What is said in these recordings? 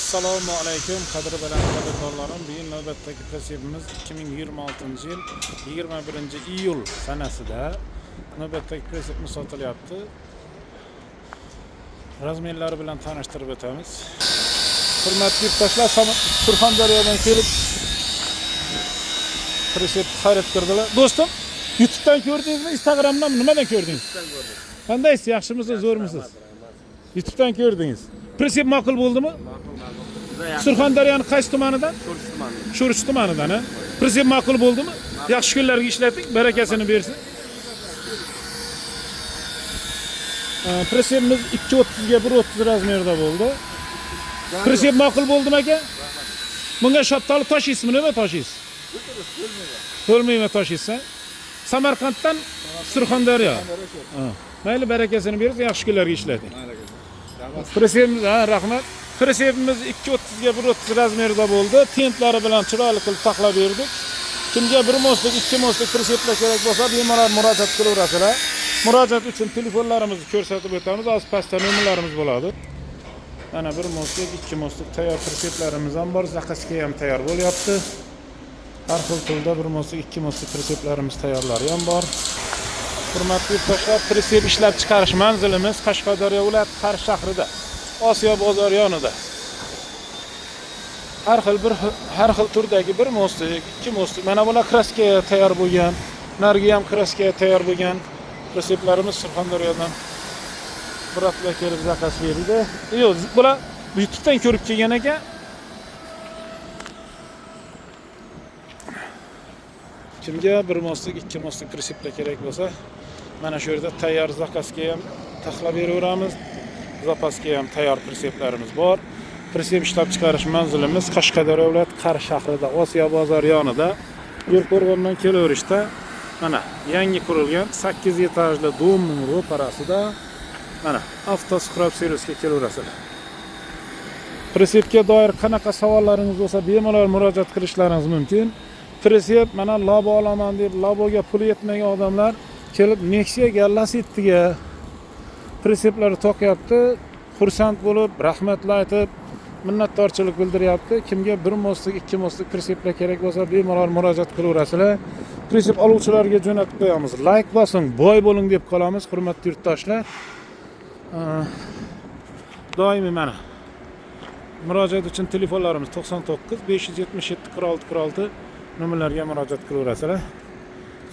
Assalomu alaykum qadri bilan qadrdonlarim. Bugun navbatdagi pressimiz 2026-yil 21-iyul sanasida navbatdagi pressimiz sotilyapti. Razmerlari bilan tanishtirib o'tamiz. Hurmatli yurtdoshlar, Surxondaryodan kelib pressip xarid qildilar. Do'stim, YouTube'dan ko'rdingizmi, Instagram'dan nimadan ko'rdingiz? YouTube'dan ko'rdim. Qandaysiz? Yaxshimisiz, zo'rmisiz? YouTube'dan ko'rdingiz. Pressip ma'qul bo'ldimi? Surxondaryoning qaysi tumanidan? Sho'rchi tumanidan, ha? Pressip ma'qul bo'ldimi? Yaxshi kunlarga ishlating, barakasini bersin. Pressipimiz 230 ga 130 razmerda bo'ldi. Pressip ma'qul bo'ldimi aka? Bunga shaptali tashiysizmi, nima tashiysiz? To'lmaymi tashiysiz? Samarqanddan Surxondaryo. Mayli, barakasini bersin, yaxshi kunlarga ishlating. Pressipimiz, rahmat. Pressipimiz 230 ga 130 razmerda bo'ldi. Tentlari bilan chiroyli qilib saqlab berdik. Kimga 1 mostlik, 2 mostlik pressiplar kerak bo'lsa, bemalol murojaat qilaverasizlar. Murojaat uchun telefonlarimizni ko'rsatib o'tamiz. Oz pastda nomerlarimiz bo'ladi. Mana 1 mostlik, 2 mostlik tayyor pressiplarimiz ham bor. Zakazga ham tayyor bo'lyapti. Har xil tilda 1 mostlik, 2 mostlik pressiplarimiz tayyorlari ham bor. Hurmatli yurtdoshlar, pressip ishlab chiqarish manzilimiz Qashqadaryo viloyati Qarshi shahrida, Osiyo bozor yonida. Har xil turdagi 1 mostlik, 2 mostlik, mana bular kraskaga tayyor bo'lgan, narigi ham kraskaga tayyor bo'lgan pressiplarimiz Surxondaryodan biratlar kelib zakaz berdi. Yo'q, bular YouTube'dan ko'rib kelgan ekan. Kimga 1 mostlik, 2 mostlik pressiplar kerak bo'lsa, mana shu yerda tayyor zakazga ham taxlab beraveramiz. Zapasga ham tayyor pressiplarimiz bor. Pressip ishlab chiqarish manzilimiz Qashqadaryo viloyati Qarshi shahrida, Osiyo bozor yonida, Yo'lqo'rg'ondan kelaverishda, mana yangi qurilgan 8 etajli domning ro'parasida, mana avtoskrab servisga kelaverasizlar. Pressipga doir qanaqa savollaringiz bo'lsa, bemalol murojaat qilishlaringiz mumkin. Pressip mana labo olaman deb laboga pul yetmagan odamlar kelib Nexia'ga, Lasittiga pressiplarni to'qyapti. Xursand bo'lib, rahmatlar aytib, minnatdorchilik bildiryapti. Kimga 1 mostlik, 2 mostlik pressiplar kerak bo'lsa, bemalol murojaat qilaverasizlar. Pressip oluvchilarga jo'natib qo'yamiz. Like bosing, boy bo'ling deb qolamiz, hurmatli yurtdoshlar. Doimiy mana murojaat uchun telefonlarimiz 99 577 46 46 nomerlarga murojaat qilaverasizlar.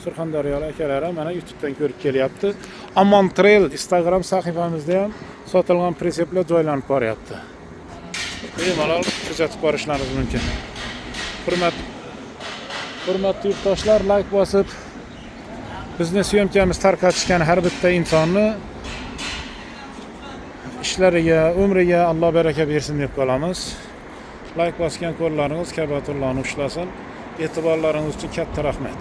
Surxondaryolik akalarim mana YouTube'dan ko'rib kelyapti. Amon Trail Instagram sahifamizda ham sotilgan pressiplar joylanib boryapti. Bemalol kuzatib borishlaringiz mumkin. Hurmatli yurtdoshlar, like bosib bizning syomkamiz tarqatishgan har bitta insonni ishlariga, umriga Alloh baraka bersin deb qolamiz. Like bosgan qo'llaringiz Ka'batullohni ushlasin. E'tiborlaringiz uchun katta rahmat.